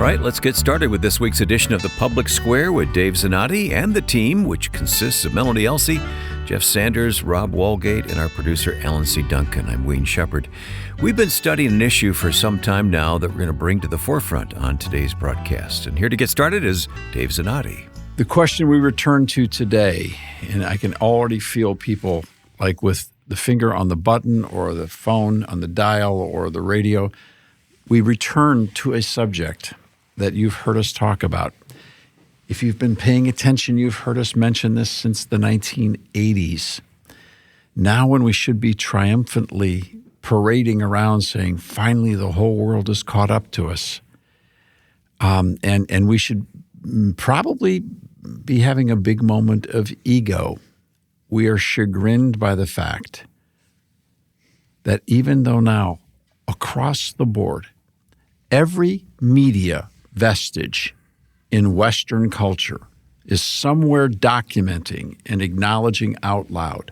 right, let's get started with this week's edition of The Public Square with Dave Zanotti and the team, which consists of Melanie Elsey, Jeff Sanders, Rob Walgate, and our producer, Alan C. Duncan. I'm Wayne Shepard. We've been studying an issue for some time now that we're going to bring to the forefront on today's broadcast. And here to get started is Dave Zanotti. The question we return to today, and I can already feel people like with the finger on the button or the phone on the dial or the radio, we return to a subject that you've heard us talk about. If you've been paying attention, you've heard us mention this since the 1980s. Now when we should be triumphantly parading around saying, finally the whole world is caught up to us, and we should probably be having a big moment of ego. We are chagrined by the fact that even though now, across the board, every media vestige in Western culture is somewhere documenting and acknowledging out loud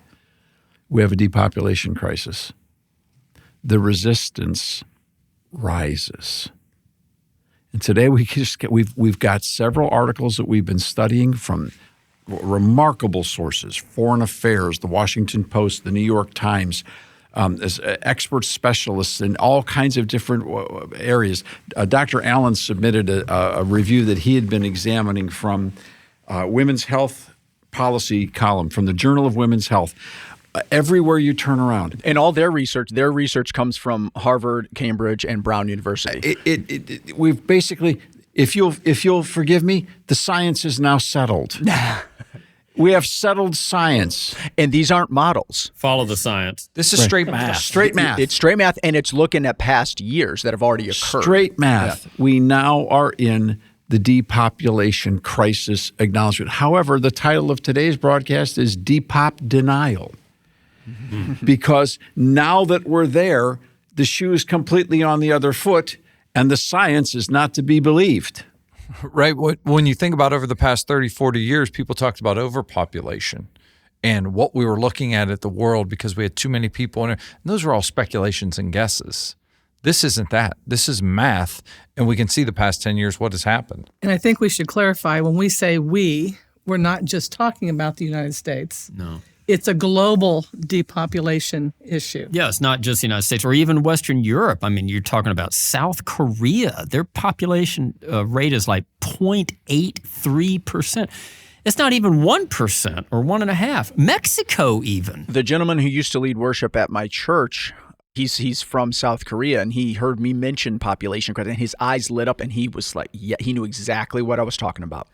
we have a depopulation crisis. The resistance rises. And today we've got several articles that we've been studying from remarkable sources: Foreign Affairs, the Washington Post, the New York Times, as expert specialists in all kinds of different areas. Dr. Allen submitted a review that he had been examining from Women's Health Policy column from the Journal of Women's Health. Everywhere you turn around. And all their research comes from Harvard, Cambridge, and Brown University. We've basically, if you'll forgive me, the science is now settled. We have settled science. And these aren't models. Follow the science. This is straight math. Straight math. It's straight math, and it's looking at past years that have already occurred. Straight math. Yeah. We now are in the depopulation crisis acknowledgement. However, the title of today's broadcast is Depop Denial. Because now that we're there, the shoe is completely on the other foot, and the science is not to be believed. Right. When you think about over the past 30, 40 years, people talked about overpopulation and what we were looking at the world because we had too many people in it. And those were all speculations and guesses. This isn't that. This is math, and we can see the past 10 years what has happened. And I think we should clarify, when we say we're not just talking about the United States. No. It's a global depopulation issue. Yeah, it's not just the United States or even Western Europe. I mean, you're talking about South Korea. Their population rate is like 0.83%. It's not even 1% or 1.5%. Mexico even. The gentleman who used to lead worship at my church, he's from South Korea, and he heard me mention population crisis, and his eyes lit up, and he was like, yeah, he knew exactly what I was talking about.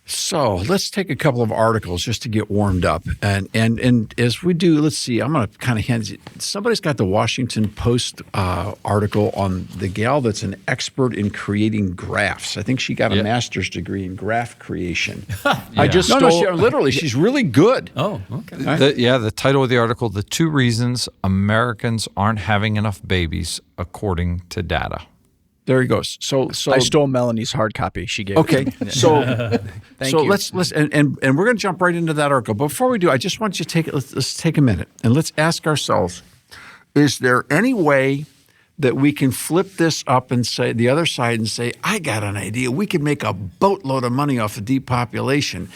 So let's take a couple of articles just to get warmed up. And as we do, let's see, I'm going to kind of hand you, somebody's got the Washington Post article on the gal that's an expert in creating graphs. I think she got a master's degree in graph creation. I just literally, she's really good. Oh, okay. The title of the article, The 2 Reasons Americans Aren't Having Enough Babies According to Data. There he goes. So I stole Melanie's hard copy. She gave. Okay. Me. So you. let's and we're going to jump right into that article. Before we do, I just want you to let's take a minute and let's ask ourselves: is there any way that we can flip this up and say the other side and say, I got an idea. We could make a boatload of money off of depopulation.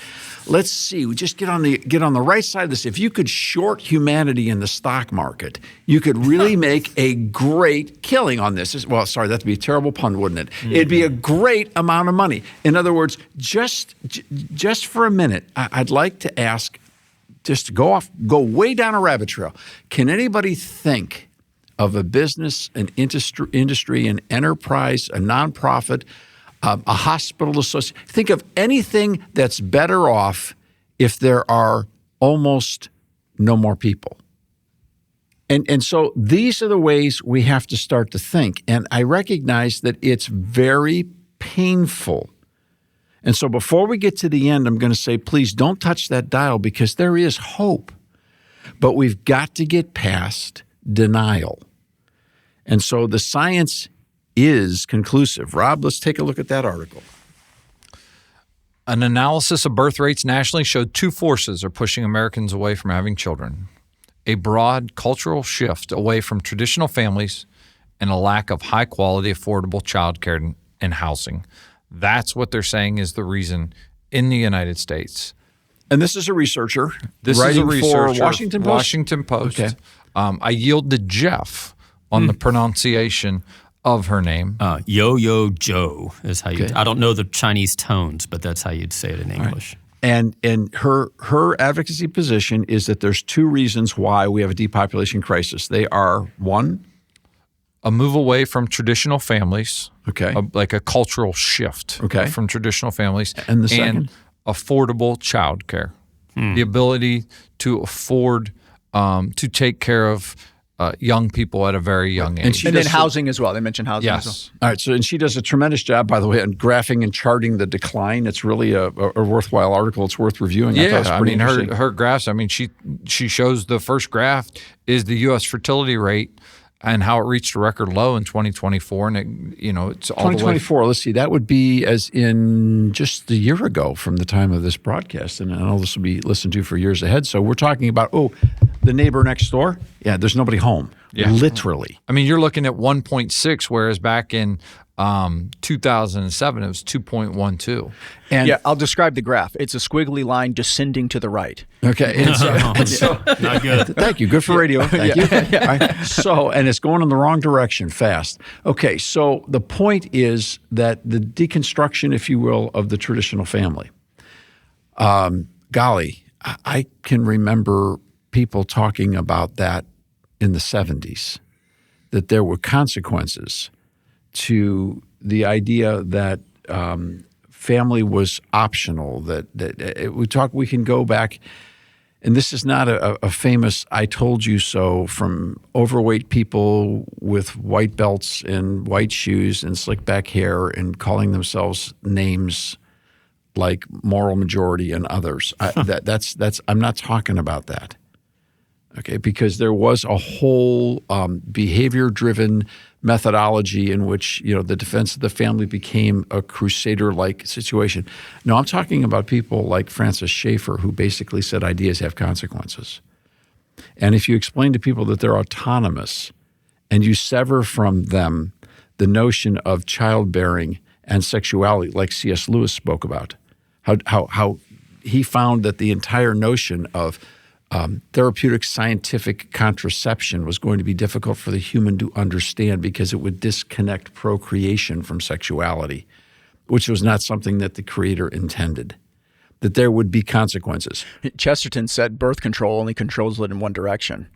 Let's see. We just get on the right side of this. If you could short humanity in the stock market, you could really make a great killing on this. Well, sorry, that'd be a terrible pun, wouldn't it? Mm-hmm. It'd be a great amount of money. In other words, just for a minute, I'd like to ask, just to go way down a rabbit trail. Can anybody think of a business, an industry, an enterprise, a nonprofit, a hospital association? Think of anything that's better off if there are almost no more people. And so these are the ways we have to start to think. And I recognize that it's very painful. And so before we get to the end, I'm going to say, please don't touch that dial because there is hope. But we've got to get past denial. And so the science is conclusive. Rob, let's take a look at that article. An analysis of birth rates nationally showed 2 forces are pushing Americans away from having children: a broad cultural shift away from traditional families and a lack of high-quality, affordable childcare and housing. That's what they're saying is the reason in the United States. And this is a researcher. This is a writing researcher. for Washington Post. Washington Post. Okay. I yield to Jeff on the pronunciation of her name. Yo-Yo Joe is how you. I don't know the Chinese tones, but that's how you'd say it in English. And her advocacy position is that there's two reasons why we have a depopulation crisis. They are, one, A move away from traditional families. Okay. Like a cultural shift from traditional families. And the second? And affordable childcare. The ability to afford to take care of young people at a very young age. And then housing as well. They mentioned housing as well. All right. So, and she does a tremendous job, by the way, on graphing and charting the decline. It's really a worthwhile article. It's worth reviewing. Yeah, her graphs. I mean, she shows the first graph is the U.S. fertility rate and how it reached a record low in 2024, and it's all 2024. Let's see, that would be as in just a year ago from the time of this broadcast, and I know this will be listened to for years ahead. So we're talking about the neighbor next door. Yeah, there's nobody home. Yeah, literally. I mean, you're looking at 1.6, whereas back in 2007 it was 2.12. And I'll describe the graph. It's a squiggly line descending to the right. Okay. And so Not good. Thank you. Good for radio. Thank you. All right. So, and it's going in the wrong direction fast. Okay. So the point is that the deconstruction, if you will, of the traditional family. Golly, I can remember people talking about that in the 70s, that there were consequences to the idea that family was optional, we can go back, and this is not a famous I told you so from overweight people with white belts and white shoes and slick back hair and calling themselves names like moral majority and others. I'm not talking about that. Okay, because there was a whole behavior-driven methodology in which the defense of the family became a crusader-like situation. No, I'm talking about people like Francis Schaeffer, who basically said ideas have consequences. And if you explain to people that they're autonomous and you sever from them the notion of childbearing and sexuality, like C.S. Lewis spoke about, how he found that the entire notion of therapeutic scientific contraception was going to be difficult for the human to understand because it would disconnect procreation from sexuality, which was not something that the Creator intended, that there would be consequences. Chesterton said birth control only controls it in one direction.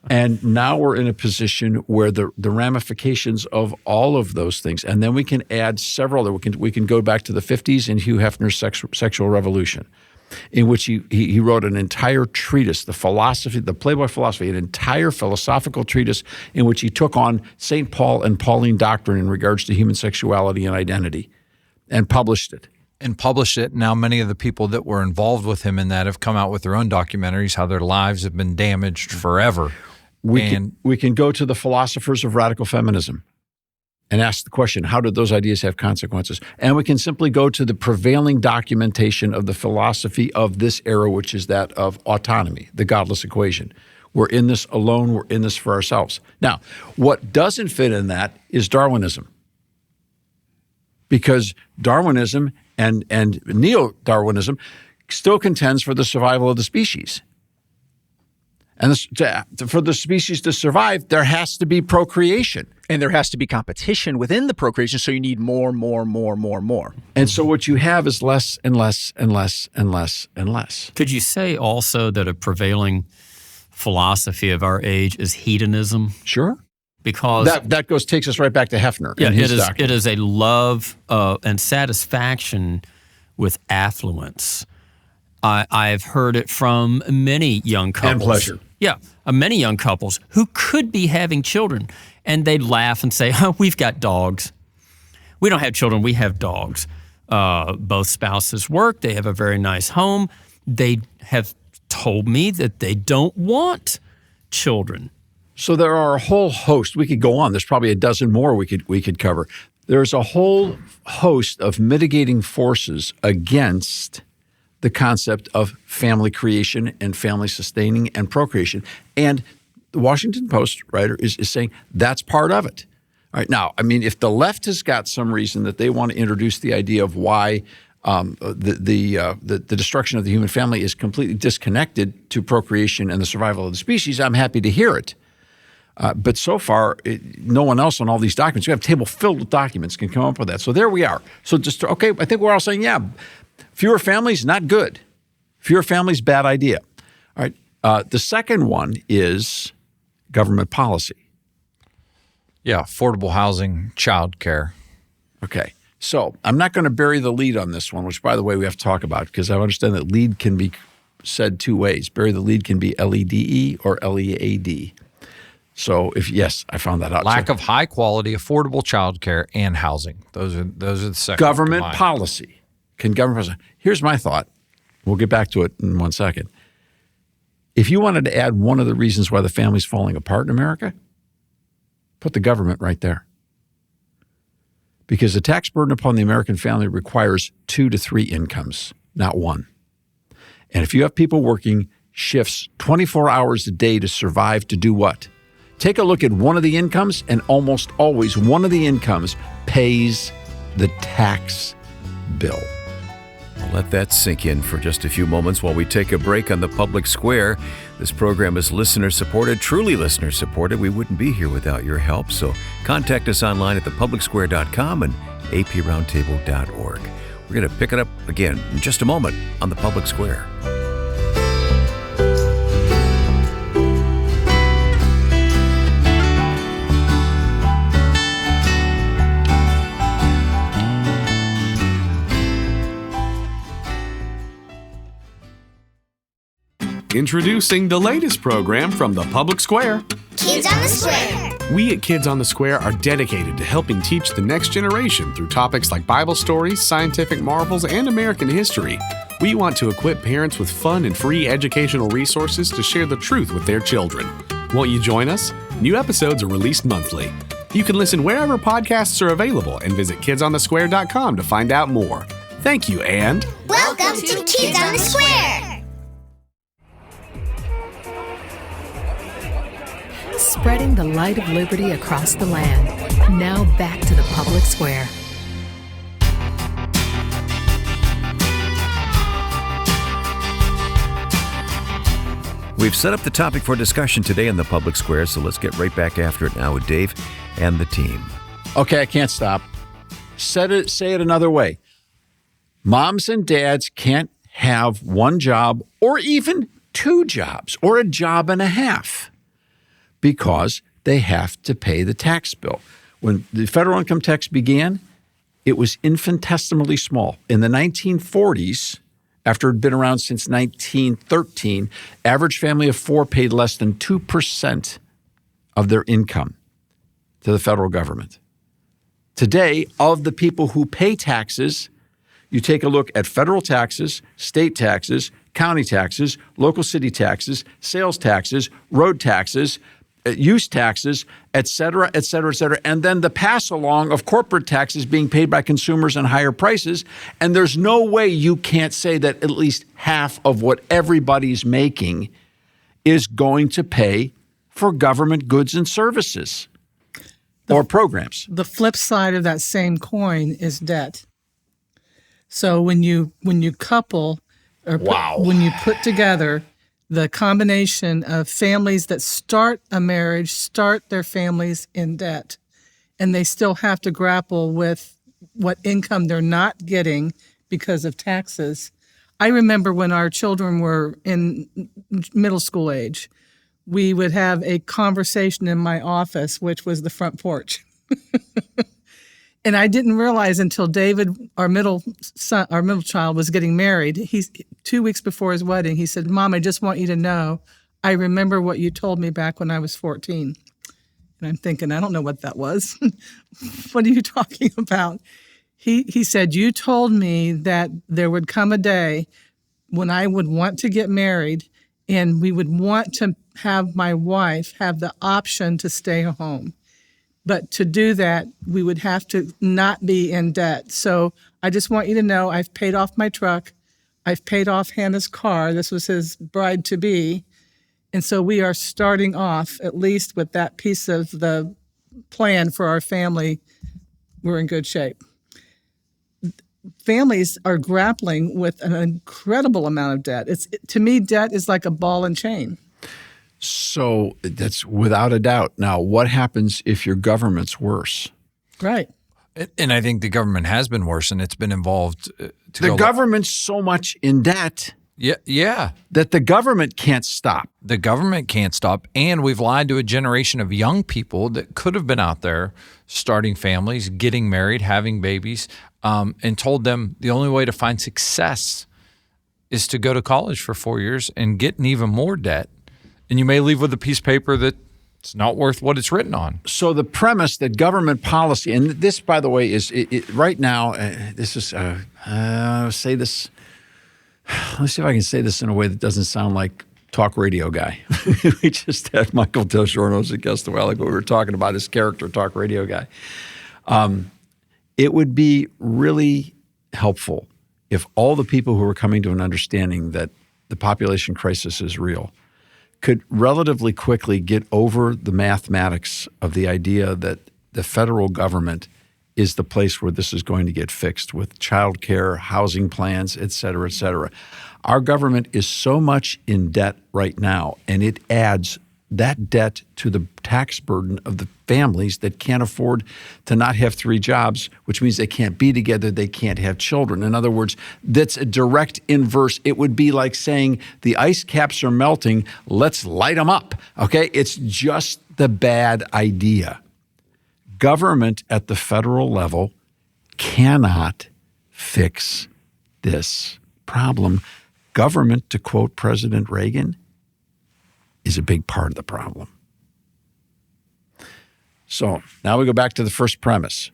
And now we're in a position where the ramifications of all of those things, and then we can add several. We can go back to the 50s and Hugh Hefner's Sexual Revolution, in which he wrote an entire treatise, the Playboy philosophy, an entire philosophical treatise in which he took on St. Paul and Pauline doctrine in regards to human sexuality and identity and published it. Now many of the people that were involved with him in that have come out with their own documentaries, how their lives have been damaged forever. We can go to the philosophers of radical feminism and ask the question, how did those ideas have consequences? And we can simply go to the prevailing documentation of the philosophy of this era, which is that of autonomy, the godless equation. We're in this alone. We're in this for ourselves. Now, what doesn't fit in that is Darwinism. Because Darwinism and neo-Darwinism still contends for the survival of the species. And for the species to survive, there has to be procreation. And there has to be competition within the procreation, so you need more. And so what you have is less and less and less and less and less. Could you say also that a prevailing philosophy of our age is hedonism? Sure. Because that takes us right back to Hefner and his doctrine. It is a love and satisfaction with affluence. I've heard it from many young couples. And pleasure. Yeah, many young couples who could be having children, and they'd laugh and say, we've got dogs. We don't have children, we have dogs. Both spouses work. They have a very nice home. They have told me that they don't want children. So there are a whole host. We could go on. There's probably a dozen more we could cover. There's a whole host of mitigating forces against the concept of family creation and family sustaining and procreation. And the Washington Post writer is saying that's part of it. All right. Now, I mean, if the left has got some reason that they want to introduce the idea of why the destruction of the human family is completely disconnected to procreation and the survival of the species, I'm happy to hear it. But so far, no one else on all these documents, we have a table filled with documents, can come up with that. So there we are. So I think we're all saying, yeah, fewer families, not good. Fewer families, bad idea. All right. The second one is government policy. Yeah, affordable housing, childcare. Okay. So I'm not going to bury the lead on this one, which, by the way, we have to talk about because I understand that lead can be said two ways. Bury the lead can be LEDE or LEAD. So yes, I found that out. Lack of high quality, affordable childcare and housing. Those are the second. Government policy. Can government policy. Here's my thought. We'll get back to it in 1 second. If you wanted to add one of the reasons why the family's falling apart in America, put the government right there. Because the tax burden upon the American family requires 2 to 3 incomes, not one. And if you have people working shifts 24 hours a day to survive, to do what? Take a look at one of the incomes, and almost always one of the incomes pays the tax bill. We'll let that sink in for just a few moments while we take a break on the Public Square. This program is listener-supported, truly listener-supported. We wouldn't be here without your help, so contact us online at thepublicsquare.com and aproundtable.org. We're going to pick it up again in just a moment on the Public Square. Introducing the latest program from the Public Square. Kids on the Square. We at Kids on the Square are dedicated to helping teach the next generation through topics like Bible stories, scientific marvels, and American history. We want to equip parents with fun and free educational resources to share the truth with their children. Won't you join us? New episodes are released monthly. You can listen wherever podcasts are available and visit kidsonthesquare.com to find out more. Thank you, and welcome to Kids on the Square. Spreading the light of liberty across the land. Now back to the Public Square. We've set up the topic for discussion today in the Public Square, so let's get right back after it now with Dave and the team. Okay, I can't stop. Say it another way. Moms and dads can't have one job or even 2 jobs or a job and a half, because they have to pay the tax bill. When the federal income tax began, it was infinitesimally small. In the 1940s, after it had been around since 1913, average family of 4 paid less than 2% of their income to the federal government. Today, of the people who pay taxes, you take a look at federal taxes, state taxes, county taxes, local city taxes, sales taxes, road taxes, use taxes, et cetera, et cetera, et cetera, and then the pass-along of corporate taxes being paid by consumers and higher prices. And there's no way you can't say that at least half of what everybody's making is going to pay for government goods and services or programs. The flip side of that same coin is debt. So when you couple or when you put together the combination of families that start a marriage, start their families in debt, and they still have to grapple with what income they're not getting because of taxes. I remember when our children were in middle school age, we would have a conversation in my office, which was the front porch. And I didn't realize until David, our middle child, was getting married. He's 2 weeks before his wedding. He said, "Mom, I just want you to know, I remember what you told me back when I was 14. And I'm thinking, I don't know what that was. What are you talking about? He said, "You told me that there would come a day when I would want to get married, and we would want to have my wife have the option to stay home. But to do that, we would have to not be in debt. So I just want you to know I've paid off my truck. I've paid off Hannah's car." This was his bride-to-be. And so we are starting off at least with that piece of the plan for our family, we're in good shape. Families are grappling with an incredible amount of debt. To me, debt is like a ball and chain. So that's without a doubt. Now, what happens if your government's worse? Right. And I think the government has been worse, and it's been involved. The government's so much in debt. Yeah. That the government can't stop. The government can't stop. And we've lied to a generation of young people that could have been out there starting families, getting married, having babies, and told them the only way to find success is to go to college for 4 years and get in even more debt. And you may leave with a piece of paper that's not worth what it's written on. So the premise that government policy, and this, by the way, is right now, this is, say this, let's see if I can say this in a way that doesn't sound like talk radio guy. We just had Michael Del Giorno as a guest a while ago. We were talking about his character, talk radio guy. It would be really helpful if all the people who are coming to an understanding that the population crisis is real could relatively quickly get over the mathematics of the idea that the federal government is the place where this is going to get fixed with child care, housing plans, et cetera, et cetera. Our government is so much in debt right now, and it adds that debt to the tax burden of the families that can't afford to not have 3 jobs, which means they can't be together, they can't have children. In other words, that's a direct inverse. It would be like saying the ice caps are melting, let's light them up, okay? It's just the bad idea. Government at the federal level cannot fix this problem. Government, to quote President Reagan, is a big part of the problem. So now we go back to the first premise.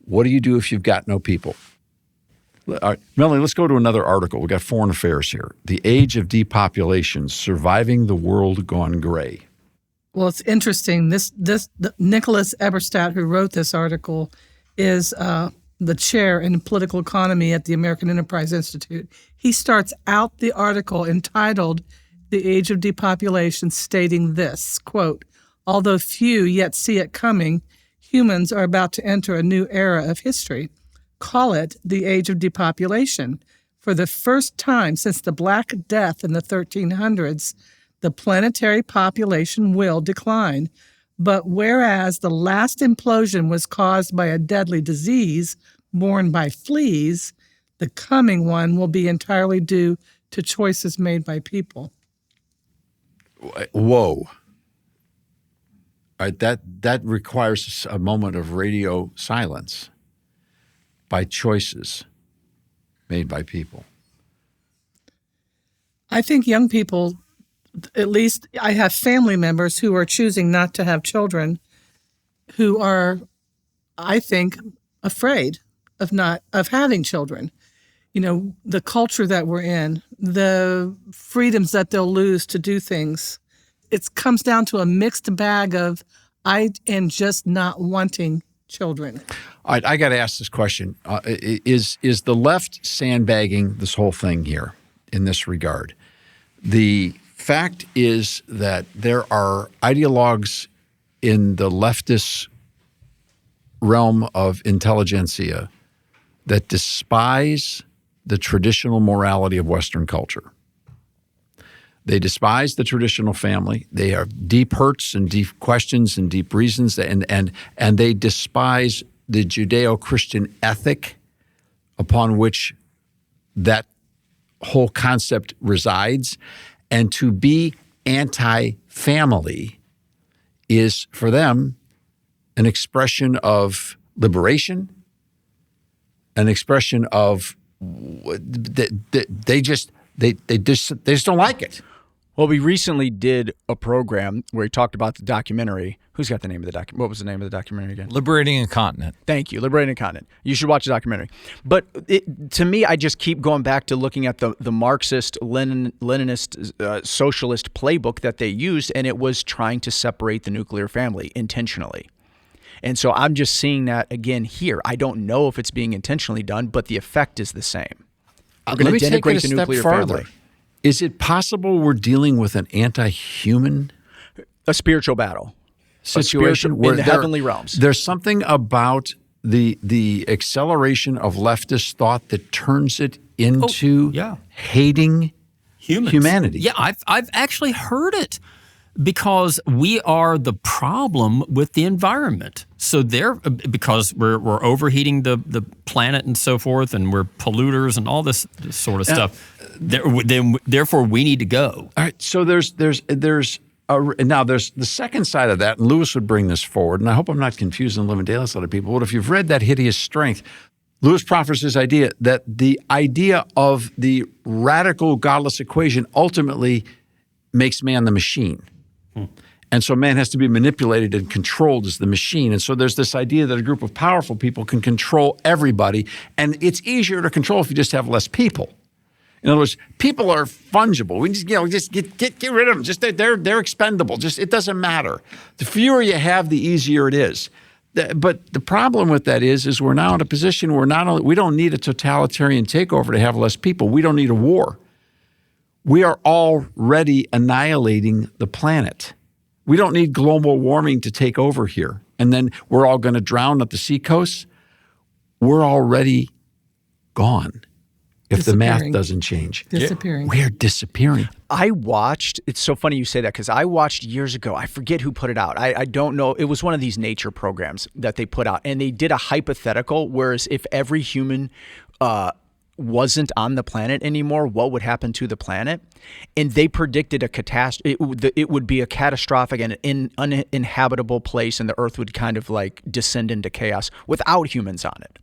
What do you do if you've got no people? All right, Melanie, let's go to another article. We've got foreign affairs here. The Age of Depopulation, Surviving the World Gone Gray. Well, it's interesting. Nicholas Eberstadt, who wrote this article, is the chair in political economy at the American Enterprise Institute. He starts out the article entitled The Age of Depopulation, stating this, quote, "Although few yet see it coming, humans are about to enter a new era of history. Call it the Age of Depopulation. For the first time since the Black Death in the 1300s, the planetary population will decline. But whereas the last implosion was caused by a deadly disease borne by fleas, the coming one will be entirely due to choices made by people." Whoa. All right, that requires a moment of radio silence. By choices made by people. I think young people, at least I have family members who are choosing not to have children, who are, I think, afraid of having children. You know, the culture that we're in, the freedoms that they'll lose to do things. It comes down to a mixed bag of I am just not wanting children. All right, I got to ask this question. Is the left sandbagging this whole thing here in this regard? The fact is that there are ideologues in the leftist realm of intelligentsia that despise the traditional morality of Western culture. They despise the traditional family. They have deep hurts and deep questions and deep reasons, and they despise the Judeo-Christian ethic upon which that whole concept resides. And to be anti-family is, for them, an expression of liberation, an expression of they just don't like it. Well, we recently did a program where we talked about the documentary. Who's got the name of the documentary? What was the name of the documentary again? Liberating a Continent. Thank you. Liberating a Continent. You should watch the documentary. But to me, I just keep going back to looking at the Marxist, Leninist, socialist playbook that they used, and it was trying to separate the nuclear family intentionally. And so I'm just seeing that again here. I don't know if it's being intentionally done, but the effect is the same. We're going to denigrate the nuclear family. Is it possible we're dealing with an anti-human? A spiritual battle. situation where in the heavenly realms. There's something about the acceleration of leftist thought that turns it into hating humanity. Yeah, I've actually heard it, because we are the problem with the environment. So because we're overheating the planet and so forth, and we're polluters and all this sort of stuff. Therefore, we need to go. All right. So there's the second side of that, and Lewis would bring this forward, and I hope I'm not confusing Living Daylights a lot of people, but if you've read That Hideous Strength, Lewis proffers this idea that the idea of the radical godless equation ultimately makes man the machine. And so man has to be manipulated and controlled as the machine. And so there's this idea that a group of powerful people can control everybody, and it's easier to control if you just have less people. In other words, people are fungible. We just get rid of them. Just they're expendable. Just it doesn't matter. The fewer you have, the easier it is. But the problem with that is we're now in a position where we don't need a totalitarian takeover to have less people. We don't need a war. We are already annihilating the planet. We don't need global warming to take over here. And then we're all going to drown at the seacoast. We're already gone if the math doesn't change. Disappearing. We're disappearing. It's so funny you say that, because I watched years ago, I forget who put it out. I don't know. It was one of these nature programs that they put out, and they did a hypothetical, whereas if every human wasn't on the planet anymore, what would happen to the planet? And they predicted a catastrophe. It would be a catastrophic and an uninhabitable place, and the earth would kind of like descend into chaos without humans on it.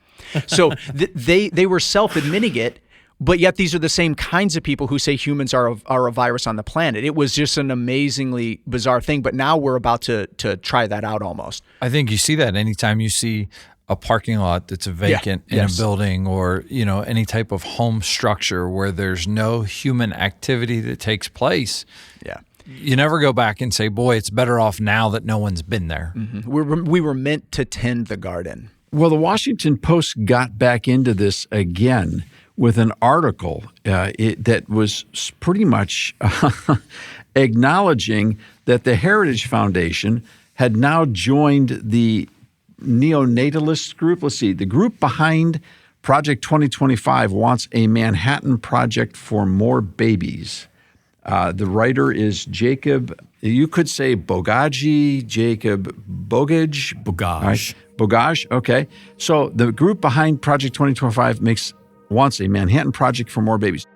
So they were self-admitting it, but yet these are the same kinds of people who say humans are a virus on the planet. It was just an amazingly bizarre thing, but now we're about to try that out almost. I think you see that anytime you see a parking lot that's vacant in a building, or any type of home structure where there's no human activity that takes place. Yeah. You never go back and say, boy, it's better off now that no one's been there. Mm-hmm. We were meant to tend the garden. Well, the Washington Post got back into this again with an article that was pretty much acknowledging that the Heritage Foundation had now joined the neonatalist group. Let's see, the group behind Project 2025 wants a Manhattan Project for more babies. The writer is Jacob, you could say Bogage, Jacob Bogage. Bogage. Bogage, okay. So the group behind Project 2025 wants a Manhattan Project for more babies.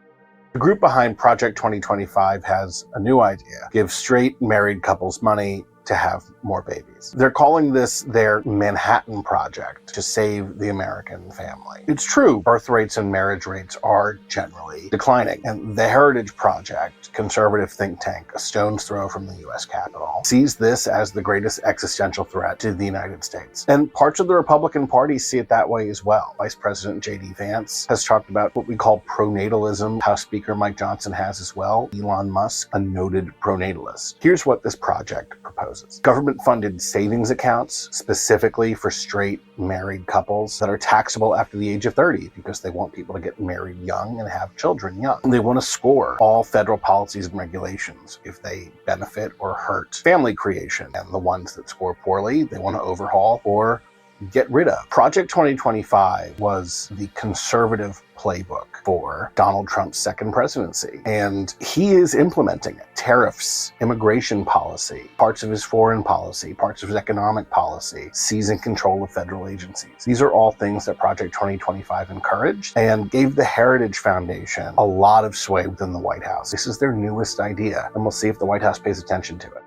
The group behind Project 2025 has a new idea: give straight married couples money to have more babies. They're calling this their Manhattan Project to save the American family. It's true, birth rates and marriage rates are generally declining, and the Heritage Project, conservative think tank a stone's throw from the U.S. Capitol, sees this as the greatest existential threat to the United States. And parts of the Republican Party see it that way as well. Vice President J.D. Vance has talked about what we call pronatalism. House Speaker Mike Johnson has as well. Elon Musk, a noted pronatalist. Here's what this project proposes. Government-funded savings accounts specifically for straight married couples that are taxable after the age of 30 because they want people to get married young and have children young. They want to score all federal policies and regulations if they benefit or hurt family creation. And the ones that score poorly, they want to overhaul or get rid of. Project 2025 was the conservative playbook for Donald Trump's second presidency, and he is implementing it. Tariffs, immigration policy, parts of his foreign policy, parts of his economic policy, seizing control of federal agencies. These are all things that Project 2025 encouraged and gave the Heritage Foundation a lot of sway within the White House. This is their newest idea, and we'll see if the White House pays attention to it.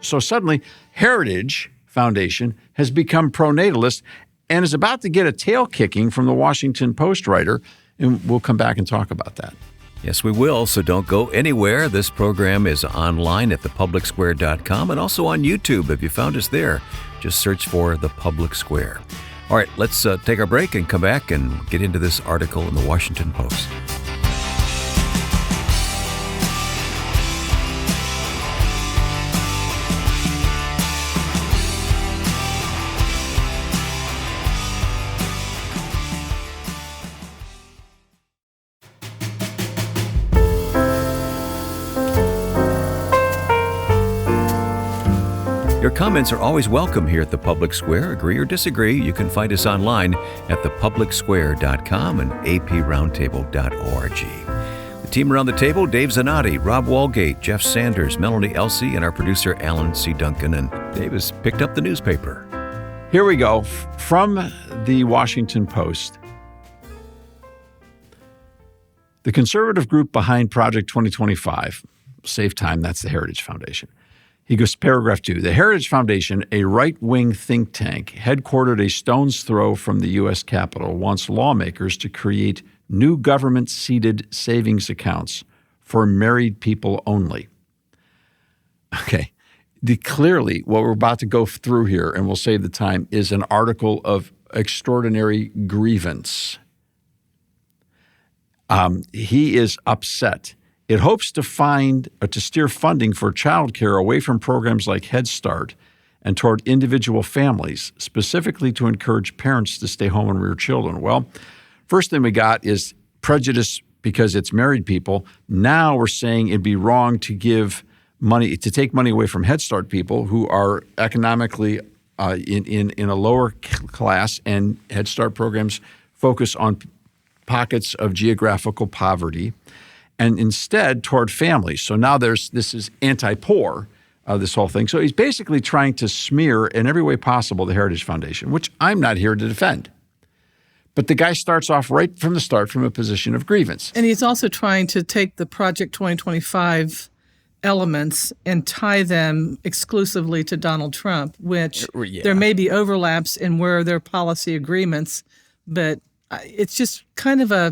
So suddenly, Heritage Foundation has become pronatalist and is about to get a tail kicking from the Washington Post writer, and we'll come back and talk about that. Yes, we will, so don't go anywhere. This program is online at thepublicsquare.com and also on YouTube. Have you found us there? Just search for The Public Square. All right, let's take our break and come back and get into this article in the Washington Post. You're Your comments are always welcome here at the Public Square. Agree or disagree, you can find us online at thepublicsquare.com and aproundtable.org. The team around the table, Dave Zanotti, Rob Walgate, Jeff Sanders, Melanie Elsey, and our producer, Alan C. Duncan. And Dave has picked up the newspaper. Here we go. From the Washington Post. The conservative group behind Project 2025, save time, that's the Heritage Foundation. He goes, paragraph 2. The Heritage Foundation, a right-wing think tank headquartered a stone's throw from the U.S. Capitol, wants lawmakers to create new government-seeded savings accounts for married people only. Okay. Clearly, what we're about to go through here, and we'll save the time, is an article of extraordinary grievance. He is upset. It hopes to steer funding for childcare away from programs like Head Start and toward individual families, specifically to encourage parents to stay home and rear children. Well, first thing we got is prejudice because it's married people. Now we're saying it'd be wrong to take money away from Head Start people who are economically in a lower class, and Head Start programs focus on pockets of geographical poverty, and instead toward families. So now this is anti-poor, this whole thing. So he's basically trying to smear in every way possible the Heritage Foundation, which I'm not here to defend. But the guy starts off right from the start from a position of grievance. And he's also trying to take the Project 2025 elements and tie them exclusively to Donald Trump, which there may be overlaps in where there are policy agreements, but it's just kind of a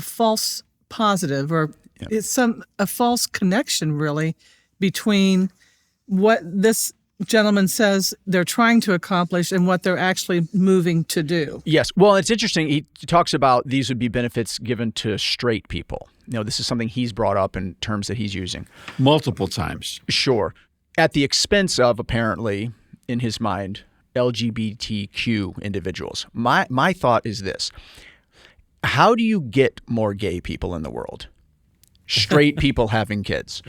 false positive, or it's a false connection, really, between what this gentleman says they're trying to accomplish and what they're actually moving to do. Yes. Well, it's interesting. He talks about these would be benefits given to straight people. This is something he's brought up in terms that he's using. Multiple times. Sure. At the expense of, apparently, in his mind, LGBTQ individuals. My thought is this. How do you get more gay people in the world? Straight people having kids.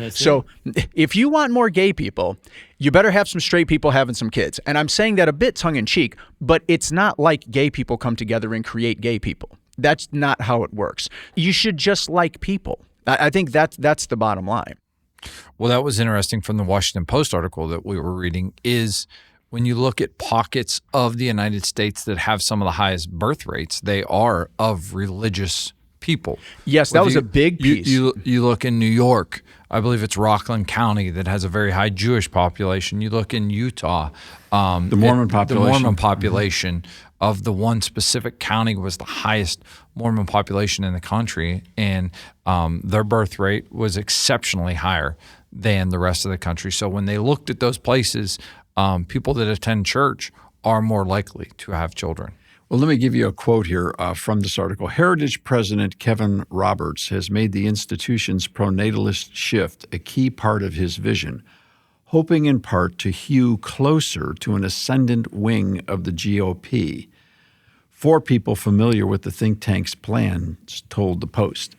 If you want more gay people, you better have some straight people having some kids. And I'm saying that a bit tongue-in-cheek, but it's not like gay people come together and create gay people. That's not how it works. You should just like people. I think that's the bottom line. Well, that was interesting from the Washington Post article that we were reading is when you look at pockets of the United States that have some of the highest birth rates, they are of religious people. Yes, that was a big piece. You look in New York, I believe it's Rockland County that has a very high Jewish population. You look in Utah, the Mormon population of the one specific county was the highest Mormon population in the country, and their birth rate was exceptionally higher than the rest of the country. So when they looked at those places, people that attend church are more likely to have children. Well, let me give you a quote here from this article. Heritage President Kevin Roberts has made the institution's pronatalist shift a key part of his vision, hoping in part to hew closer to an ascendant wing of the GOP. 4 people familiar with the think tank's plans told the Post.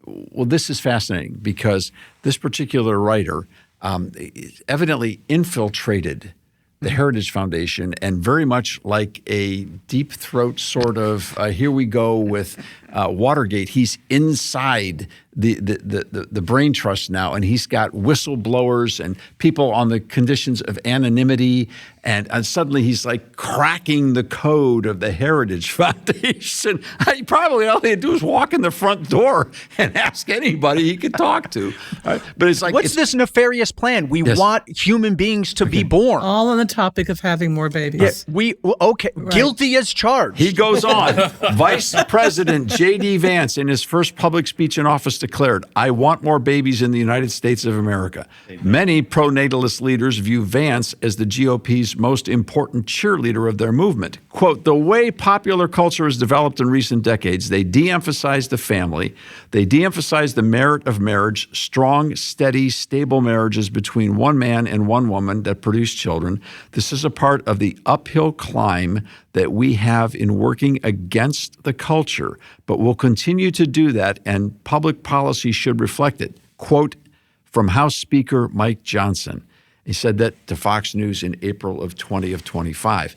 Well, this is fascinating because this particular writer evidently infiltrated the Heritage Foundation, and very much like a deep throat sort of here we go with Watergate, he's inside the brain trust now, and he's got whistleblowers and people on the conditions of anonymity, and suddenly he's like cracking the code of the Heritage Foundation. Probably all he had to do is walk in the front door and ask anybody he could talk to. But it's like, what's this nefarious plan? We want human beings to be born. All on the topic of having more babies. Guilty as charged. He goes on. Vice President J.D. Vance, in his first public speech in office, declared, "I want more babies in the United States of America." Many pronatalist leaders view Vance as the GOP's most important cheerleader of their movement. Quote, "The way popular culture has developed in recent decades, they de-emphasize the family. They de-emphasize the merit of marriage, strong, steady, stable marriages between one man and one woman that produce children. This is a part of the uphill climb that we have in working against the culture, but we'll continue to do that, and public policy should reflect it." Quote from House Speaker Mike Johnson. He said that to Fox News in April of 2025.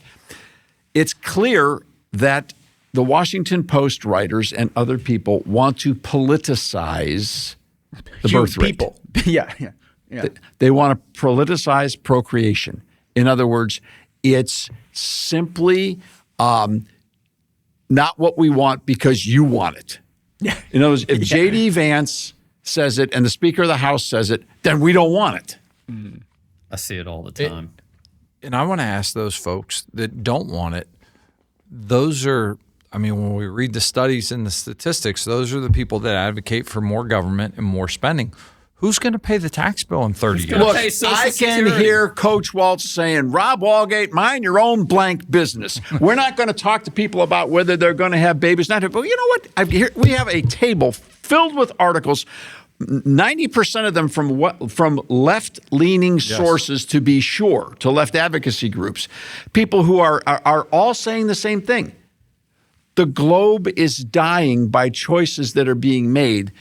It's clear that the Washington Post writers and other people want to politicize the birth rate. People. Yeah. They want to politicize procreation. In other words, it's simply not what we want because you want it. In other words, if J.D. Vance says it and the Speaker of the House says it, then we don't want it. I see it all the time. And I want to ask those folks that don't want it, those are, I mean, when we read the studies and the statistics, those are the people that advocate for more government and more spending. Who's going to pay the tax bill in 30 years? Look, I can hear Coach Waltz saying, Rob Walgate, mind your own blank business. We're not going to talk to people about whether they're going to have babies. Not. But you know what? We have a table filled with articles, 90% of them from left-leaning sources, to be sure, to left advocacy groups, people who are all saying the same thing. The globe is dying by choices that are being made.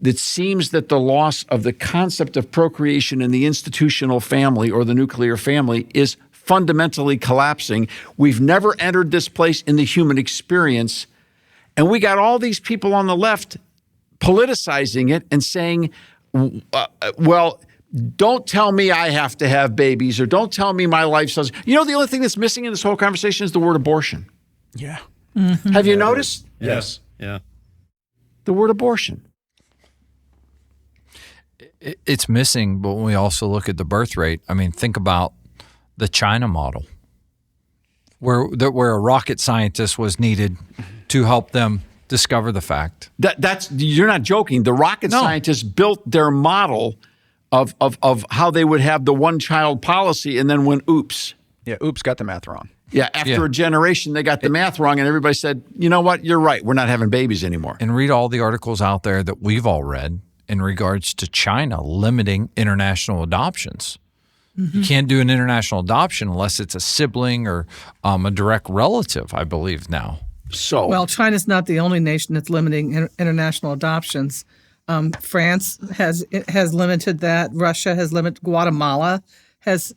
It seems that the loss of the concept of procreation in the institutional family or the nuclear family is fundamentally collapsing. We've never entered this place in the human experience. And we got all these people on the left politicizing it and saying, well, don't tell me I have to have babies, or don't tell me my lifestyle's. You know, the only thing that's missing in this whole conversation is the word abortion. Yeah. Mm-hmm. Have you noticed? Yes. Yeah. The word abortion. It's missing, but when we also look at the birth rate, I mean, think about the China model, where a rocket scientist was needed to help them discover the fact. That's you're not joking. The rocket scientists built their model of how they would have the one-child policy, and then went oops. Yeah, oops, got the math wrong. Yeah, after a generation, they got the math wrong, and everybody said, you know what, you're right. We're not having babies anymore. And read all the articles out there that we've all read in regards to China limiting international adoptions. Mm-hmm. You can't do an international adoption unless it's a sibling or a direct relative, I believe now. Well, China's not the only nation that's limiting international adoptions. France has limited that. Russia has limited. Guatemala has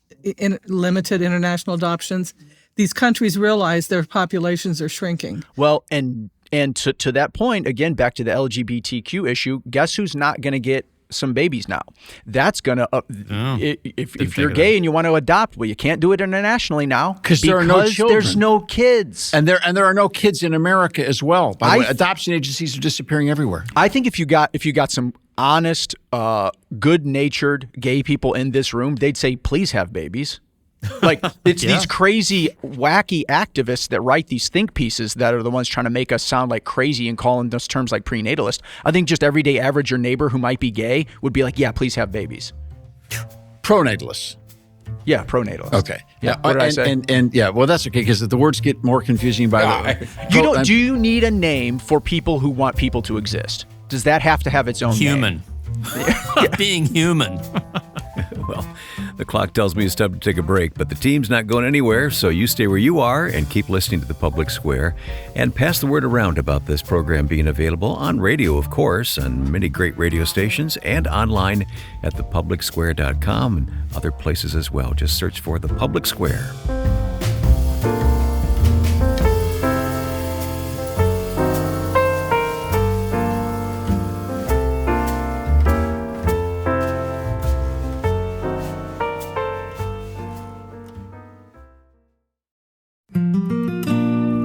limited international adoptions. These countries realize their populations are shrinking. Well, and to that point, again, back to the LGBTQ issue, guess who's not going to get some babies now? That's going to, if you're gay and you want to adopt, well, you can't do it internationally now because there are no children. There's no kids. And there are no kids in America as well. By the way, adoption agencies are disappearing everywhere. I think if you got some honest, good-natured gay people in this room, they'd say, please have babies. Like, it's these crazy, wacky activists that write these think pieces that are the ones trying to make us sound like crazy and calling those terms like prenatalist. I think just everyday average your neighbor who might be gay would be like, yeah, please have babies. Pronatalists. Yeah, pronatalist. Okay. Yeah. What did I say? And yeah, well, that's okay because the words get more confusing by the way. Do you need a name for people who want people to exist? Does that have to have its own human? Name? Being human. Well, the clock tells me it's time to take a break, but the team's not going anywhere, so you stay where you are and keep listening to the Public Square and pass the word around about this program being available on radio, of course, on many great radio stations and online at thepublicsquare.com and other places as well. Just search for The Public Square.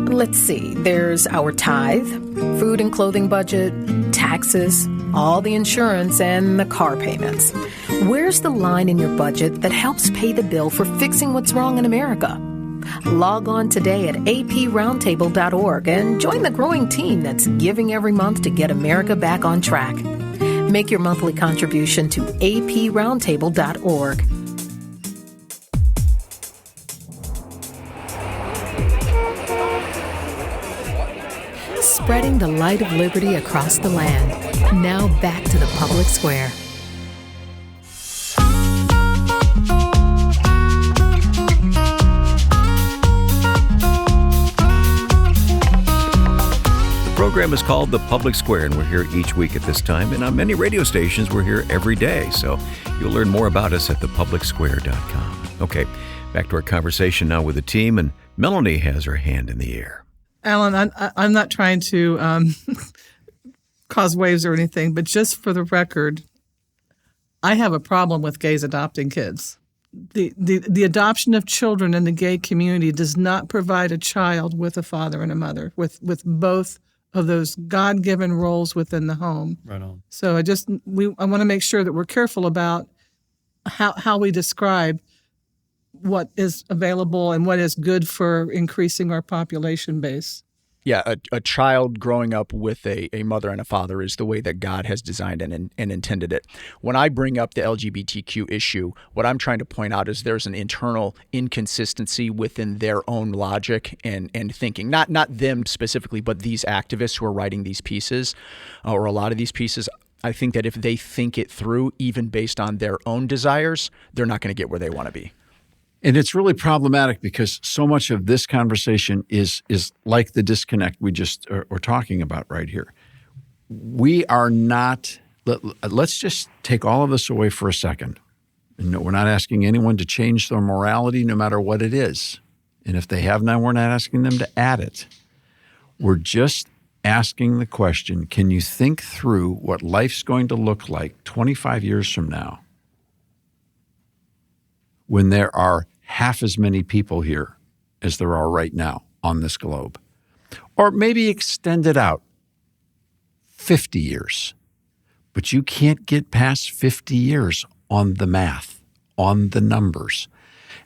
Let's see, there's our tithe, food and clothing budget, taxes, all the insurance, and the car payments. Where's the line in your budget that helps pay the bill for fixing what's wrong in America? Log on today at aproundtable.org and join the growing team that's giving every month to get America back on track. Make your monthly contribution to aproundtable.org. Spreading the light of liberty across the land. Now back to the Public Square. The program is called The Public Square, and we're here each week at this time. And on many radio stations, we're here every day. So you'll learn more about us at thepublicsquare.com. Okay, back to our conversation now with the team, and Melanie has her hand in the air. Alan, I'm not trying to cause waves or anything, but just for the record, I have a problem with gays adopting kids. The adoption of children in the gay community does not provide a child with a father and a mother, with both of those God-given roles within the home. Right on. So I want to make sure that we're careful about how we describe what is available and what is good for increasing our population base. Yeah, a child growing up with a mother and a father is the way that God has designed and intended it. When I bring up the LGBTQ issue, what I'm trying to point out is there's an internal inconsistency within their own logic and thinking. Not them specifically, but these activists who are writing these pieces, or a lot of these pieces. I think that if they think it through, even based on their own desires, they're not going to get where they want to be. And it's really problematic because so much of this conversation is like the disconnect we just are talking about right here. We are not, let's just take all of this away for a second. No, we're not asking anyone to change their morality no matter what it is. And if they have none, we're not asking them to add it. We're just asking the question, can you think through what life's going to look like 25 years from now when there are half as many people here as there are right now on this globe? Or maybe extend it out 50 years. But you can't get past 50 years on the math, on the numbers.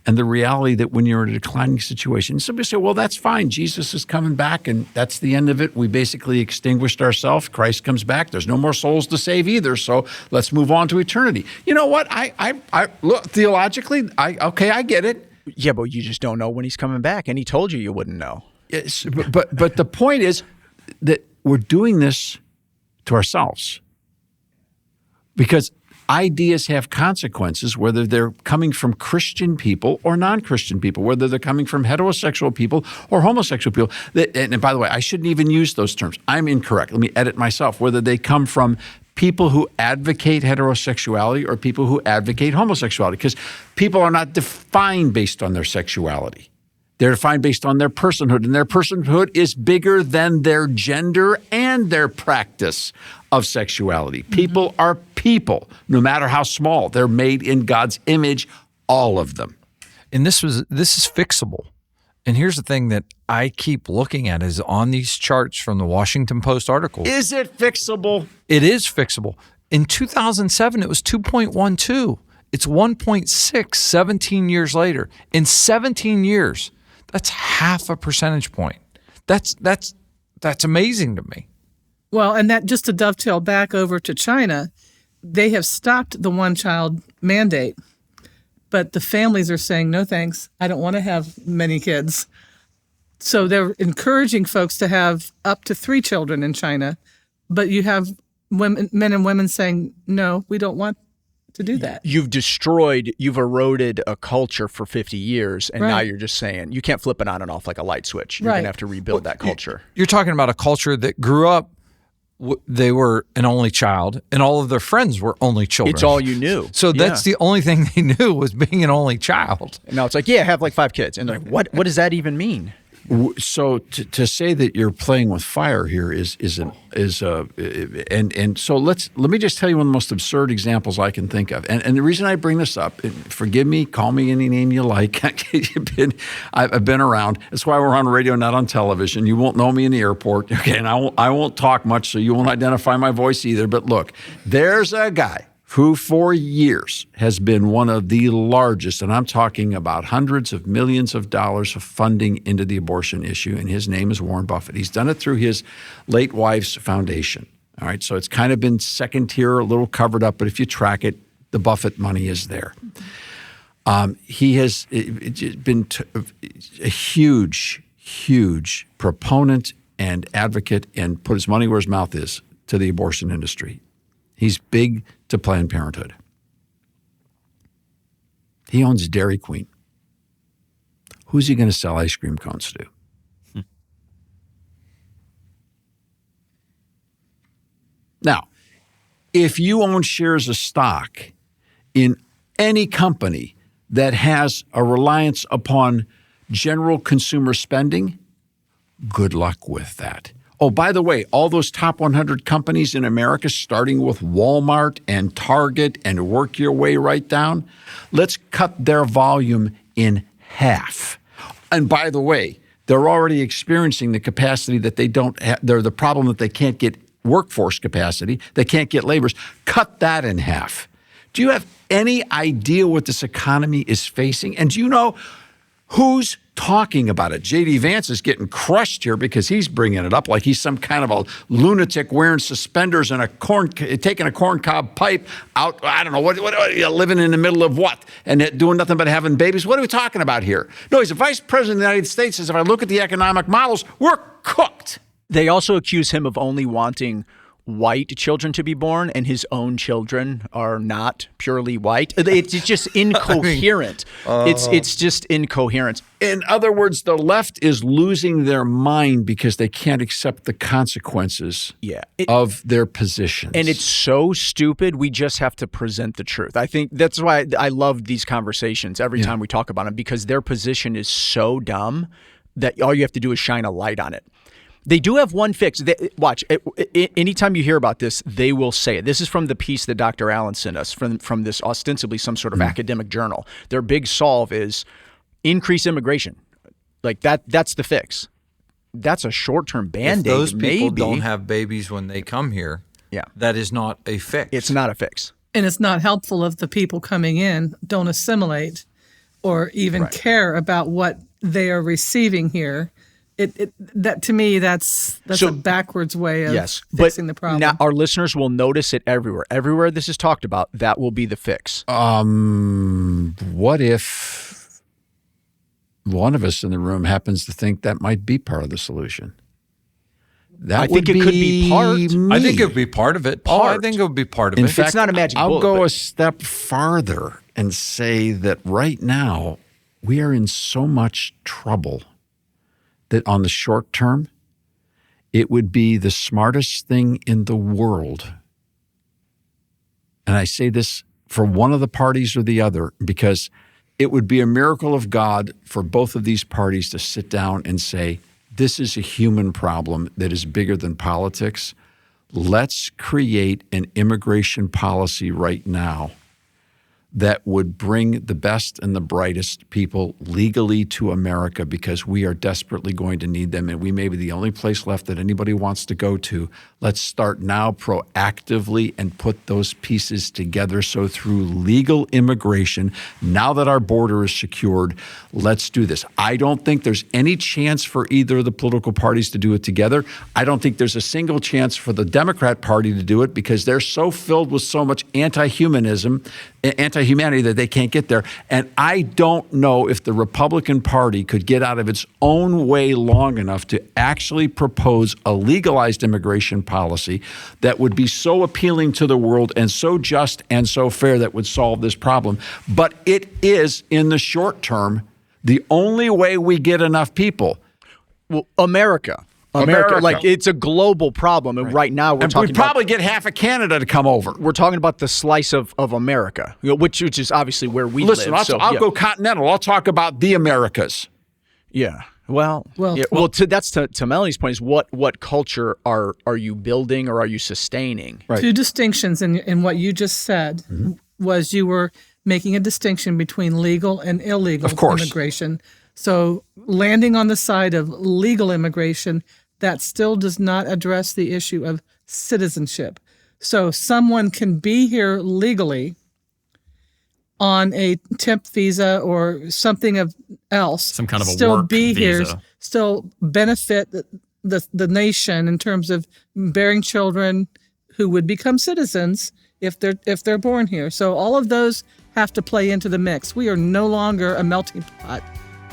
And the reality that when you're in a declining situation, somebody say, well, that's fine. Jesus is coming back and that's the end of it. We basically extinguished ourselves. Christ comes back. There's no more souls to save either. So let's move on to eternity. You know what? I look, theologically, I get it. Yeah, but you just don't know when he's coming back. And he told you wouldn't know. Yes, but the point is that we're doing this to ourselves because ideas have consequences, whether they're coming from Christian people or non-Christian people, whether they're coming from heterosexual people or homosexual people. And by the way, I shouldn't even use those terms. I'm incorrect. Let me edit myself. Whether they come from people who advocate heterosexuality or people who advocate homosexuality, because people are not defined based on their sexuality. They're defined based on their personhood, and their personhood is bigger than their gender and their practice of sexuality. People are people, no matter how small. They're made in God's image, all of them. And this is fixable. And here's the thing that I keep looking at is on these charts from the Washington Post article. Is it fixable? It is fixable. In 2007, it was 2.12. It's 1.6 17 years later. In 17 years, that's half a percentage point. That's amazing to me. Well, and that just to dovetail back over to China, they have stopped the one-child mandate, but the families are saying, no thanks, I don't want to have many kids. So they're encouraging folks to have up to 3 children in China, but you have men and women saying, no, we don't want to do that. You've eroded a culture for 50 years, and Right. now you're just saying you can't flip it on and off like a light switch. You're Right. going to have to rebuild that culture. You're talking about a culture that grew up, they were an only child, and all of their friends were only children. It's all you knew. So that's the only thing they knew was being an only child. And now it's like, yeah, have like 5 kids. And they're like, what does that even mean? So to say that you're playing with fire here and so let me just tell you one of the most absurd examples I can think of. And the reason I bring this up, and forgive me, call me any name you like. I've been around. That's why we're on radio, not on television. You won't know me in the airport, okay? And I won't talk much, so you won't identify my voice either. But look, there's a guy who for years has been one of the largest, and I'm talking about hundreds of millions of dollars of funding into the abortion issue, and his name is Warren Buffett. He's done it through his late wife's foundation. All right, so it's kind of been second tier, a little covered up, but if you track it, the Buffett money is there. He has been a huge proponent and advocate and put his money where his mouth is to the abortion industry. He's big to Planned Parenthood. He owns Dairy Queen. Who's he going to sell ice cream cones to? if you own shares of stock in any company that has a reliance upon general consumer spending, good luck with that. Oh, by the way, all those top 100 companies in America, starting with Walmart and Target and work your way right down, let's cut their volume in half. And by the way, they're already experiencing the capacity that they don't have. They're the problem that they can't get workforce capacity. They can't get laborers. Cut that in half. Do you have any idea what this economy is facing? And do you know who's talking about it? J.D. Vance is getting crushed here because he's bringing it up like he's some kind of a lunatic wearing suspenders and taking a corncob pipe out. I don't know what living in the middle of what and doing nothing but having babies. What are we talking about here? No, he's a vice president of the United States. Says if I look at the economic models, we're cooked. They also accuse him of only wanting white children to be born, and his own children are not purely white. It's just incoherent. It's just incoherent. In other words, the left is losing their mind because they can't accept the consequences of their positions. And it's so stupid, we just have to present the truth. I think that's why I love these conversations every time we talk about them, because their position is so dumb that all you have to do is shine a light on it. They do have one fix. Watch, anytime you hear about this, they will say it. This is from the piece that Dr. Allen sent us from this ostensibly some sort of academic journal. Their big solve is increase immigration. Like that's the fix. That's a short-term Band-Aid. If those people don't have babies when they come here, that is not a fix. It's not a fix. And it's not helpful if the people coming in don't assimilate or even care about what they are receiving here. That to me, that's a backwards way of fixing the problem. Now our listeners will notice it everywhere. Everywhere this is talked about, that will be the fix. What if one of us in the room happens to think that might be part of the solution? I think it could be part. I think it would be part of it. I think it would be part of it. In fact, it's not a magic bullet. I'll go a step farther and say that right now we are in so much trouble that on the short term, it would be the smartest thing in the world. And I say this for one of the parties or the other, because it would be a miracle of God for both of these parties to sit down and say, this is a human problem that is bigger than politics. Let's create an immigration policy right now that would bring the best and the brightest people legally to America, because we are desperately going to need them, and we may be the only place left that anybody wants to go to. Let's start now proactively and put those pieces together. So through legal immigration, now that our border is secured, let's do this. I don't think there's any chance for either of the political parties to do it together. I don't think there's a single chance for the Democrat Party to do it, because they're so filled with so much anti-humanity that they can't get there. And I don't know if the Republican Party could get out of its own way long enough to actually propose a legalized immigration policy that would be so appealing to the world and so just and so fair that would solve this problem. But it is, in the short term, the only way we get enough people. Well, America, like it's a global problem, and right now we'd probably get half of Canada to come over. We're talking about the slice of America, which is obviously where we live. Listen, I'll go continental. I'll talk about the Americas. Yeah. That's to Melanie's point, is what culture are you building or are you sustaining? Right. Two distinctions in what you just said was you were making a distinction between legal and illegal immigration. So landing on the side of legal immigration, that still does not address the issue of citizenship. So someone can be here legally on a temp visa or something else, some kind of still a work be visa. Here, still benefit the nation in terms of bearing children who would become citizens if they're born here. So all of those have to play into the mix. We are no longer a melting pot.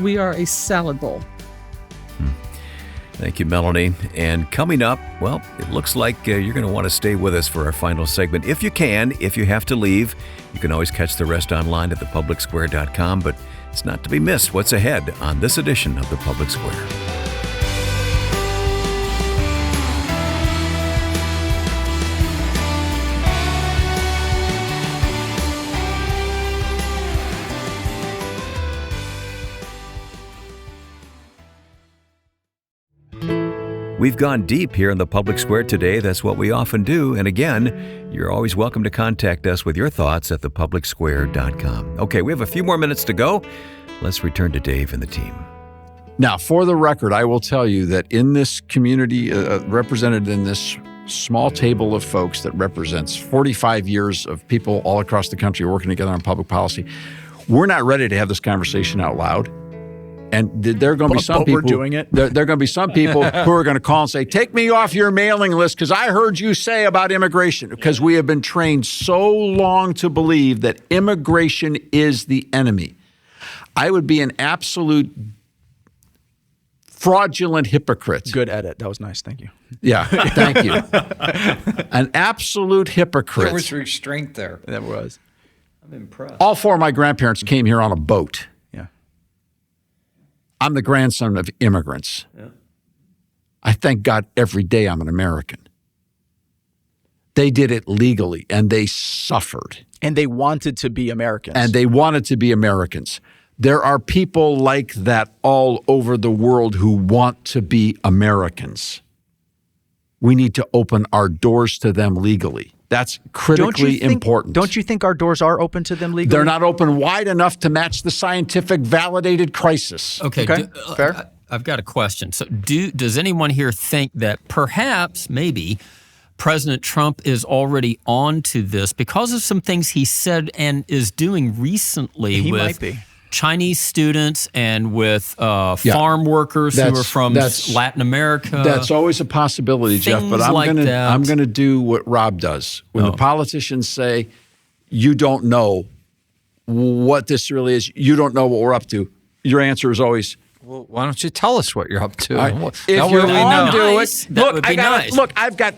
We are a salad bowl. Thank you, Melanie. And coming up, well, it looks like you're going to want to stay with us for our final segment. If you can, if you have to leave, you can always catch the rest online at thepublicsquare.com. But it's not to be missed what's ahead on this edition of The Public Square. We've gone deep here in the public square today. That's what we often do. And again, you're always welcome to contact us with your thoughts at thepublicsquare.com. Okay, we have a few more minutes to go. Let's return to Dave and the team. Now, for the record, I will tell you that in this community, represented in this small table of folks that represents 45 years of people all across the country working together on public policy, we're not ready to have this conversation out loud. And there are going to be some people. We're doing it. There are going to be some people who are going to call and say, "Take me off your mailing list because I heard you say about immigration." Because we have been trained so long to believe that immigration is the enemy. I would be an absolute fraudulent hypocrite. Good edit. That was nice. Thank you. Yeah, thank you. An absolute hypocrite. There was restraint there. That was. I'm impressed. All four of my grandparents came here on a boat. Yeah. I'm the grandson of immigrants. Yeah. I thank God every day I'm an American. They did it legally, and they suffered. And they wanted to be Americans. And they wanted to be Americans. There are people like that all over the world who want to be Americans. We need to open our doors to them legally. That's critically important. Don't you think our doors are open to them legally? They're not open wide enough to match the scientific validated crisis. Okay. Fair. I've got a question. So does anyone here think that perhaps, maybe, President Trump is already on to this because of some things he said and is doing recently He with might be. Chinese students and with farm workers who are from Latin America? That's always a possibility, Jeff. But I'm going to do what Rob does. When the politicians say, "You don't know what this really is. You don't know what we're up to," your answer is always, "Well, why don't you tell us what you're up to?" Right. If you're on to it, look, I've got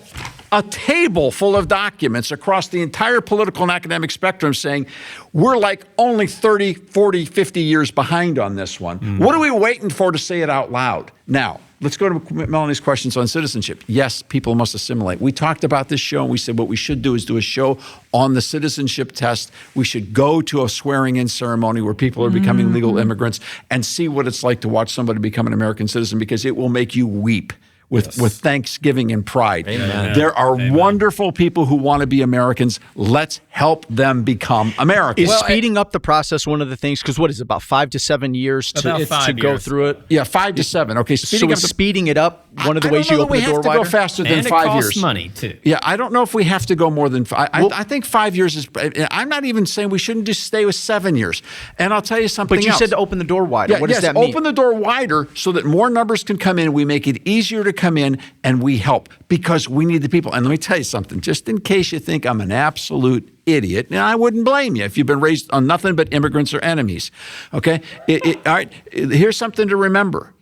a table full of documents across the entire political and academic spectrum saying we're like only 30, 40, 50 years behind on this one. What are we waiting for to say it out loud? Now, let's go to Melanie's questions on citizenship. Yes, people must assimilate. We talked about this show, and we said what we should do is do a show on the citizenship test. We should go to a swearing-in ceremony where people are becoming legal immigrants and see what it's like to watch somebody become an American citizen, because it will make you weep with thanksgiving and pride. Amen. There are wonderful people who want to be Americans. Let's help them become Americans. Is speeding up the process one of the things? Because what is it, about 5 to 7 years to go through it? Yeah, 5 to 7. Okay, speeding it up one of the ways you open the door wider? I don't know that we have to go faster than 5 years. And it costs money, too. Yeah, I don't know if we have to go more than 5. I think 5 years is – I'm not even saying we shouldn't just stay with 7 years. And I'll tell you something else. But you said to open the door wider. What does that mean? Open the door wider so that more numbers can come in. We make it easier to come in, and we help because we need the people. And let me tell you something, just in case you think I'm an absolute idiot, and I wouldn't blame you if you've been raised on nothing but immigrants are enemies, okay? All right, here's something to remember.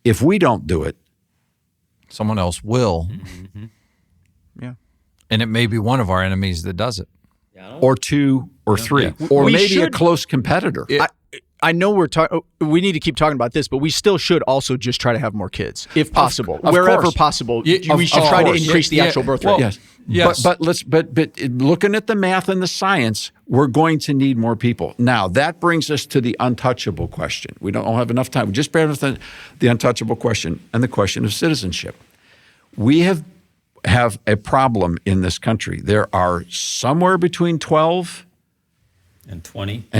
If we don't do it, someone else will. Mm-hmm. Yeah. And it may be one of our enemies that does it. Or 2 or 3, or maybe a close competitor. I know we need to keep talking about this, but we still should also just try to have more kids, if possible, wherever possible. We should try to increase the actual birth rate. Yes. Yes. But looking at the math and the science, we're going to need more people. Now, that brings us to the untouchable question. We don't have enough time. We just barely have the untouchable question and the question of citizenship. We have a problem in this country. There are somewhere between 12 and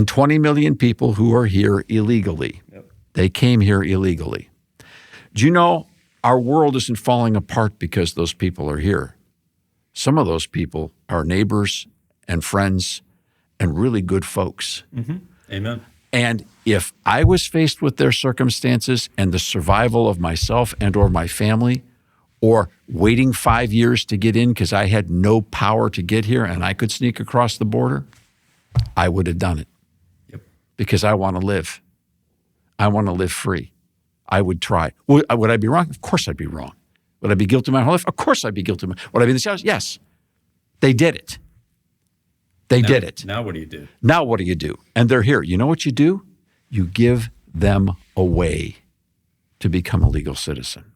20 million people who are here illegally. Yep. They came here illegally. Do you know our world isn't falling apart because those people are here? Some of those people are neighbors and friends and really good folks. Mm-hmm. Amen. And if I was faced with their circumstances and the survival of myself and or my family, or waiting 5 years to get in because I had no power to get here and I could sneak across the border, I would have done it. Yep. Because I want to live. I want to live free. I would try. Would I be wrong? Of course I'd be wrong. Would I be guilty of my whole life? Of course I'd be guilty. Would I be in the shadows? Yes. They did it. They did it. Now what do you do? Now what do you do? And they're here. You know what you do? You give them away to become a legal citizen.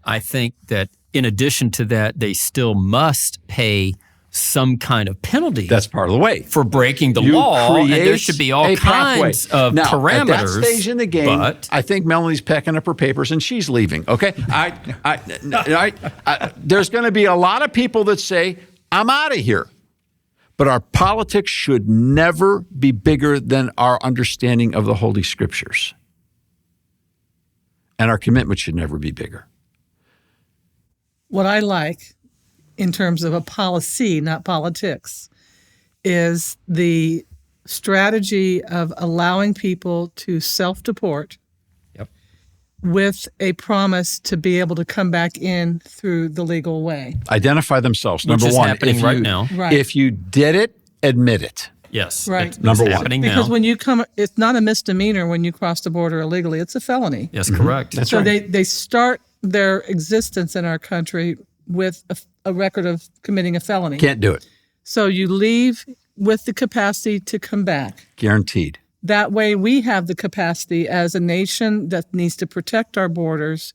I think that in addition to that, they still must pay some kind of penalty. That's part of the way. For breaking the You law, and there create should be all a kinds pathway. of now, parameters. At that stage in the game, but I think Melanie's packing up her papers and she's leaving. Okay, there's going to be a lot of people that say, "I'm out of here," but our politics should never be bigger than our understanding of the Holy Scriptures, and our commitment should never be bigger. What I like in terms of a policy, not politics, is the strategy of allowing people to self-deport with a promise to be able to come back in through the legal way. Identify themselves. Which Number is one, happening if right you, now. Right. If you did it, admit it. yes, Right. it's Number one. happening Because now. when you come, it's not a misdemeanor when you cross the border illegally. It's a felony. Yes, correct. That's So right. they start their existence in our country with a record of committing a felony. Can't do it. So you leave with the capacity to come back. Guaranteed. That way we have the capacity as a nation that needs to protect our borders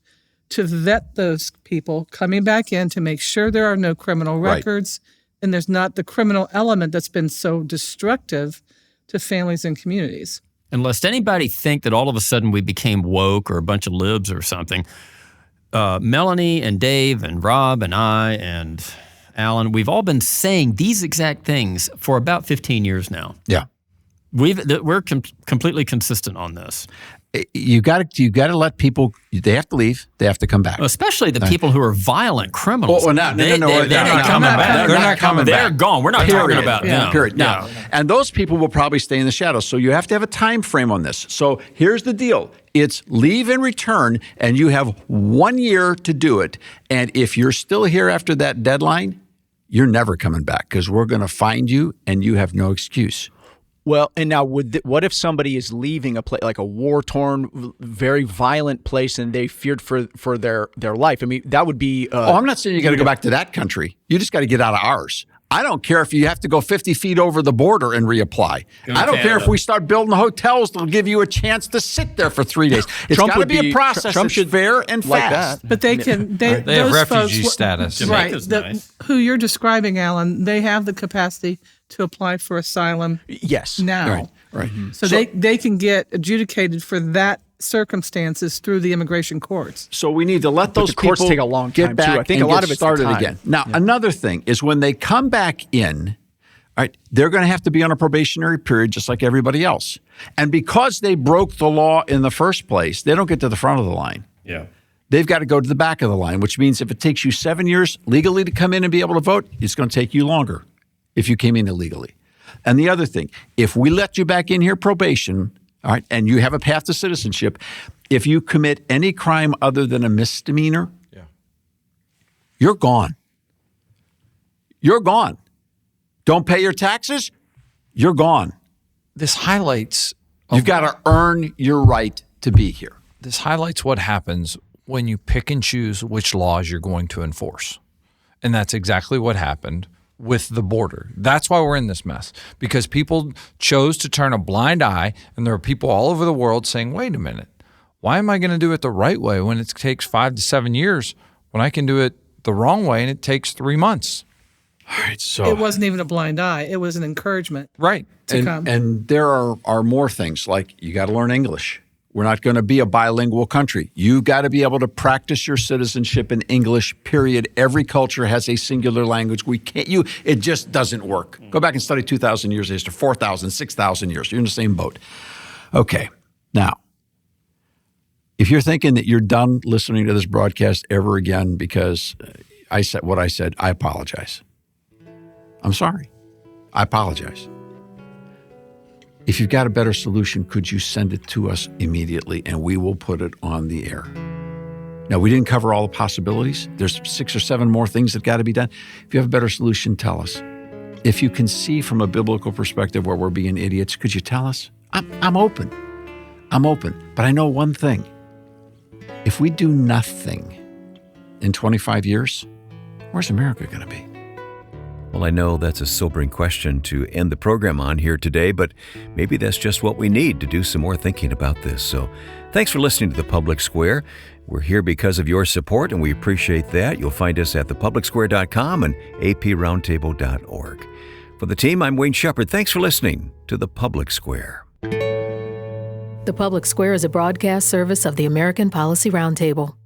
to vet those people coming back in to make sure there are no criminal Right. records and there's not the criminal element that's been so destructive to families and communities. And lest anybody think that all of a sudden we became woke or a bunch of libs or something, Melanie and Dave and Rob and I and Alan, we've all been saying these exact things for about 15 years now. Yeah. We're completely consistent on this. You got to let people. They have to leave. They have to come back. Especially the people who are violent criminals. Oh, no, They're not no, coming no, back. they're not coming They're back. gone. We're not talking about them. Period. Now, and those people will probably stay in the shadows. So you have to have a time frame on this. So here's the deal. It's leave and return, and you have 1 year to do it. And if you're still here after that deadline, you're never coming back because we're going to find you, and you have no excuse. Well, and now what if somebody is leaving a place like a war-torn, very violent place, and they feared for their life? I mean, that would be. I'm not saying you got to go back to that country. You just got to get out of ours. I don't care if you have to go 50 feet over the border and reapply. I don't care if we start building hotels that'll give you a chance to sit there for 3 days. It's got to be a process Trump that's should fair and like fast. that. But they can. They have those refugee folks, status. Right. Jamaica's nice. Who you're describing, Alan, they have the capacity to apply for asylum Yes. now. Right. So they can get adjudicated for that circumstances through the immigration courts. So we need to let those the courts people take a long get time, back too. I think and a lot get of it's the started time. again. Now, another thing is when they come back in, all right, they're going to have to be on a probationary period just like everybody else. And because they broke the law in the first place, they don't get to the front of the line. Yeah. They've got to go to the back of the line, which means if it takes you 7 years legally to come in and be able to vote, it's going to take you longer if you came in illegally. And the other thing, if we let you back in here probation, all right, and you have a path to citizenship, if you commit any crime other than a misdemeanor, you're gone. You're gone. Don't pay your taxes, you're gone. This highlights You've got to earn your right to be here. this highlights what happens when you pick and choose which laws you're going to enforce. And that's exactly what happened with the border. That's why we're in this mess, because people chose to turn a blind eye, and there are people all over the world saying, wait a minute, why am I going to do it the right way when it takes 5 to 7 years when I can do it the wrong way and it takes 3 months? All right, so It wasn't even a blind eye. It was an encouragement Right. to come. and there are more things like you got to learn English. We're not going to be a bilingual country. You got to be able to practice your citizenship in English, period. Every culture has a singular language. It just doesn't work. Go back and study 2,000 years of history, 4,000, 6,000 years. You're in the same boat. Okay. Now, if you're thinking that you're done listening to this broadcast ever again because I said what I said, I apologize. I'm sorry. I apologize. If you've got a better solution, could you send it to us immediately and we will put it on the air? Now, we didn't cover all the possibilities. There's 6 or 7 more things that got to be done. If you have a better solution, tell us. If you can see from a biblical perspective where we're being idiots, could you tell us? I'm open. I'm open. But I know one thing. If we do nothing in 25 years, where's America going to be? Well, I know that's a sobering question to end the program on here today, but maybe that's just what we need to do some more thinking about this. So Thanks for listening to The Public Square. We're here because of your support, and we appreciate that. You'll find us at thepublicsquare.com and aproundtable.org. For the team, I'm Wayne Shepherd. Thanks for listening to The Public Square. The Public Square is a broadcast service of the American Policy Roundtable.